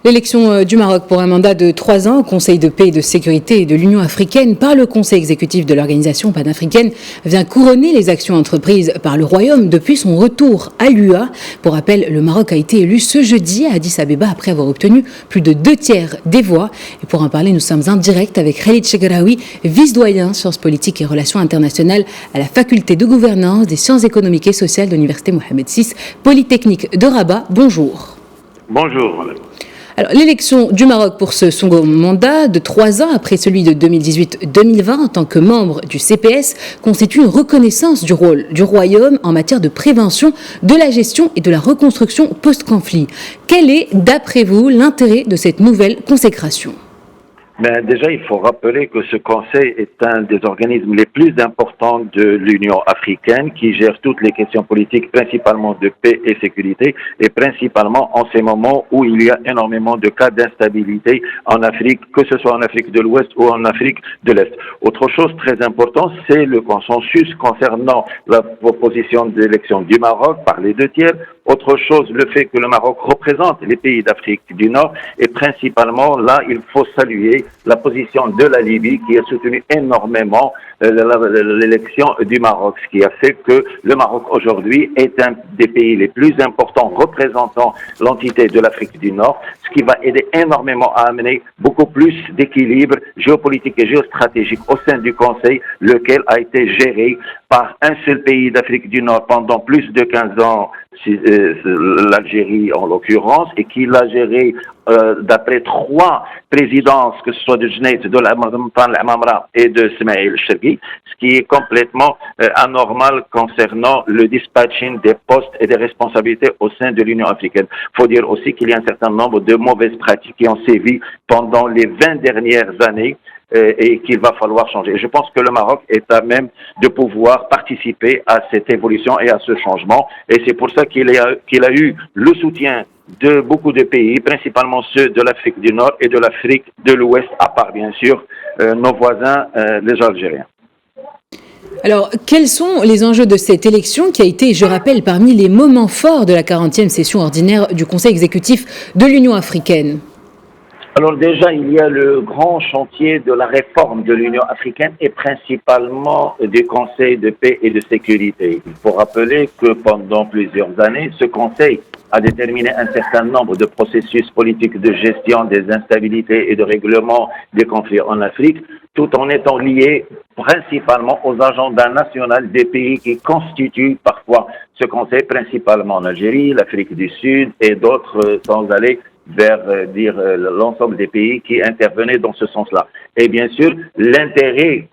L'élection du Maroc pour un mandat de 3 ans au Conseil de paix et de sécurité de l'Union africaine par le Conseil exécutif de l'organisation panafricaine vient couronner les actions entreprises par le Royaume depuis son retour à l'UA. Pour rappel, le Maroc a été élu ce jeudi à Addis Abeba après avoir obtenu plus de 2/3 des voix. Et pour en parler, nous sommes en direct avec Khalid Chegraoui, vice-doyen sciences politiques et relations internationales à la faculté de gouvernance des sciences économiques et sociales de l'Université Mohamed VI, Polytechnique de Rabat. Bonjour. Bonjour. Alors, l'élection du Maroc pour ce second mandat de 3 ans après celui de 2018-2020 en tant que membre du CPS constitue une reconnaissance du rôle du Royaume en matière de prévention, de la gestion et de la reconstruction post-conflit. Quel est, d'après vous, l'intérêt de cette nouvelle consécration ? Déjà, il faut rappeler que ce Conseil est un des organismes les plus importants de l'Union africaine qui gère toutes les questions politiques, principalement de paix et sécurité, et principalement en ces moments où il y a énormément de cas d'instabilité en Afrique, que ce soit en Afrique de l'Ouest ou en Afrique de l'Est. Autre chose très importante, c'est le consensus concernant la proposition d'élection du Maroc par les 2/3. Autre chose, le fait que le Maroc représente les pays d'Afrique du Nord et principalement, là, il faut saluer la position de la Libye qui a soutenu énormément l'élection du Maroc, ce qui a fait que le Maroc aujourd'hui est un des pays les plus importants représentant l'entité de l'Afrique du Nord, ce qui va aider énormément à amener beaucoup plus d'équilibre géopolitique et géostratégique au sein du Conseil, lequel a été géré par un seul pays d'Afrique du Nord pendant plus de 15 ans, l'Algérie en l'occurrence, et qui l'a géré d'après 3 présidences, que ce soit de Jneit, de l'Amamra et de Smaïl Chergui, ce qui est complètement anormal concernant le dispatching des postes et des responsabilités au sein de l'Union africaine. Il faut dire aussi qu'il y a un certain nombre de mauvaises pratiques qui ont sévi pendant les 20 dernières années et qu'il va falloir changer. Je pense que le Maroc est à même de pouvoir participer à cette évolution et à ce changement. Et c'est pour ça qu'il a eu le soutien de beaucoup de pays, principalement ceux de l'Afrique du Nord et de l'Afrique de l'Ouest, à part bien sûr nos voisins, les Algériens. Alors, quels sont les enjeux de cette élection qui a été, je rappelle, parmi les moments forts de la 40e session ordinaire du Conseil exécutif de l'Union africaine ? Alors déjà, il y a le grand chantier de la réforme de l'Union africaine et principalement du Conseil de paix et de sécurité. Il faut rappeler que pendant plusieurs années, ce Conseil a déterminé un certain nombre de processus politiques de gestion des instabilités et de règlement des conflits en Afrique, tout en étant lié principalement aux agendas nationaux des pays qui constituent parfois ce Conseil, principalement en Algérie, l'Afrique du Sud et d'autres, sans aller vers l'ensemble des pays qui intervenaient dans ce sens-là. Et bien sûr, l'intérêt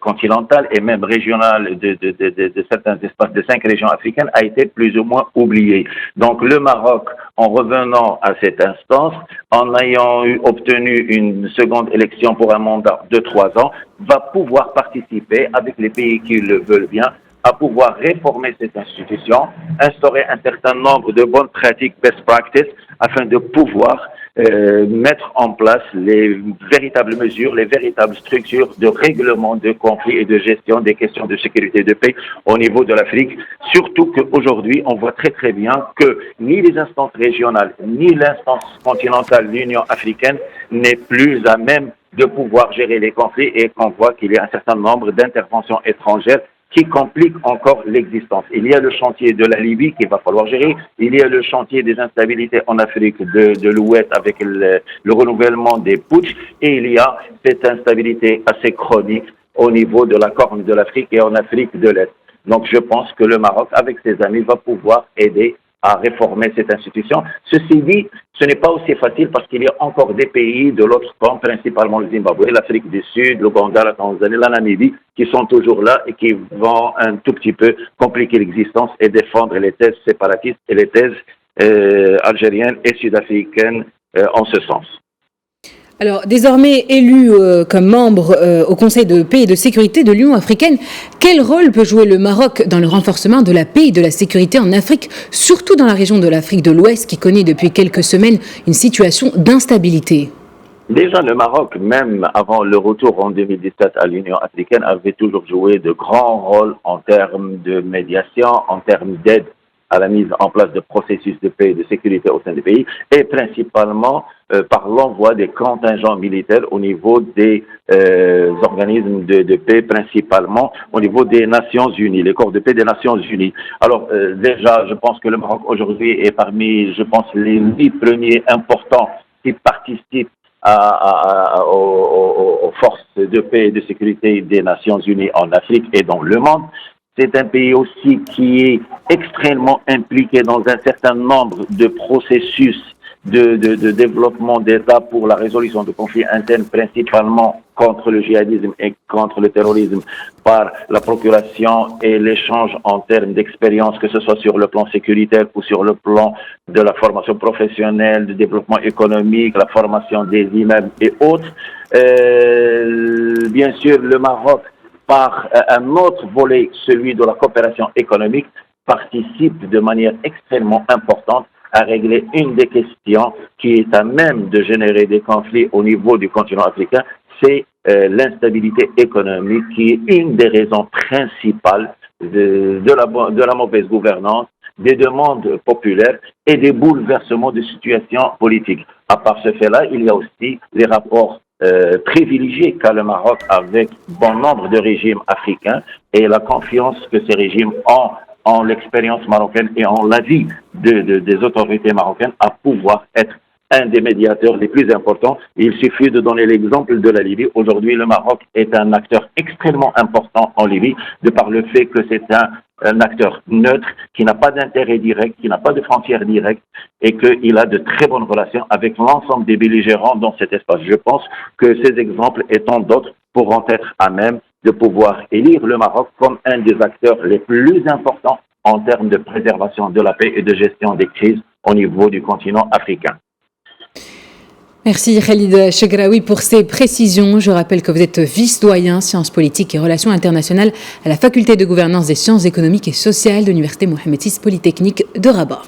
continental et même régional de certains espaces, de 5 régions africaines, a été plus ou moins oublié. Donc le Maroc, en revenant à cette instance, en ayant obtenu une seconde élection pour un mandat de 3 ans, va pouvoir participer avec les pays qui le veulent bien à pouvoir réformer cette institution, instaurer un certain nombre de bonnes pratiques, best practices, afin de pouvoir mettre en place les véritables mesures, les véritables structures de règlement de conflits et de gestion des questions de sécurité et de paix au niveau de l'Afrique. Surtout qu'aujourd'hui, on voit très très bien que ni les instances régionales, ni l'instance continentale de l'Union africaine n'est plus à même de pouvoir gérer les conflits et qu'on voit qu'il y a un certain nombre d'interventions étrangères qui complique encore l'existence. Il y a le chantier de la Libye qu'il va falloir gérer, il y a le chantier des instabilités en Afrique de l'Ouest avec le renouvellement des putschs, et il y a cette instabilité assez chronique au niveau de la Corne de l'Afrique et en Afrique de l'Est. Donc je pense que le Maroc, avec ses amis, va pouvoir aider à réformer cette institution. Ceci dit, ce n'est pas aussi facile parce qu'il y a encore des pays de l'autre camp, principalement le Zimbabwe, l'Afrique du Sud, l'Ouganda, la Tanzanie, la Namibie, qui sont toujours là et qui vont un tout petit peu compliquer l'existence et défendre les thèses séparatistes et les thèses algériennes et sud-africaines en ce sens. Alors, désormais élu comme membre au Conseil de paix et de sécurité de l'Union africaine, quel rôle peut jouer le Maroc dans le renforcement de la paix et de la sécurité en Afrique, surtout dans la région de l'Afrique de l'Ouest qui connaît depuis quelques semaines une situation d'instabilité ? Déjà, le Maroc, même avant le retour en 2017 à l'Union africaine, avait toujours joué de grands rôles en termes de médiation, en termes d'aide à la mise en place de processus de paix et de sécurité au sein des pays, et principalement par l'envoi des contingents militaires au niveau des organismes de paix, principalement au niveau des Nations Unies, les corps de paix des Nations Unies. Alors déjà, je pense que le Maroc aujourd'hui est parmi, je pense, les 8 premiers importants qui participent aux forces de paix et de sécurité des Nations Unies en Afrique et dans le monde. C'est un pays aussi qui est extrêmement impliqué dans un certain nombre de processus de développement d'État pour la résolution de conflits internes, principalement contre le djihadisme et contre le terrorisme, par la procuration et l'échange en termes d'expérience, que ce soit sur le plan sécuritaire ou sur le plan de la formation professionnelle, du développement économique, la formation des immeubles et autres. Bien sûr, le Maroc, par un autre volet, celui de la coopération économique, participe de manière extrêmement importante à régler une des questions qui est à même de générer des conflits au niveau du continent africain, c'est l'instabilité économique qui est une des raisons principales de la mauvaise gouvernance, des demandes populaires et des bouleversements de situations politiques. À part ce fait-là, il y a aussi les rapports privilégiés qu'a le Maroc avec bon nombre de régimes africains et la confiance que ces régimes ont en l'expérience marocaine et en l'avis des autorités marocaines à pouvoir être un des médiateurs les plus importants. Il suffit de donner l'exemple de la Libye. Aujourd'hui, le Maroc est un acteur extrêmement important en Libye, de par le fait que c'est un acteur neutre, qui n'a pas d'intérêt direct, qui n'a pas de frontières directes, et qu'il a de très bonnes relations avec l'ensemble des belligérants dans cet espace. Je pense que ces exemples et tant d'autres pourront être à même de pouvoir élire le Maroc comme un des acteurs les plus importants en termes de préservation de la paix et de gestion des crises au niveau du continent africain. Merci Khalid Chegraoui pour ces précisions. Je rappelle que vous êtes vice-doyen sciences politiques et relations internationales à la faculté de gouvernance des sciences économiques et sociales de l'université Mohamed VI Polytechnique de Rabat.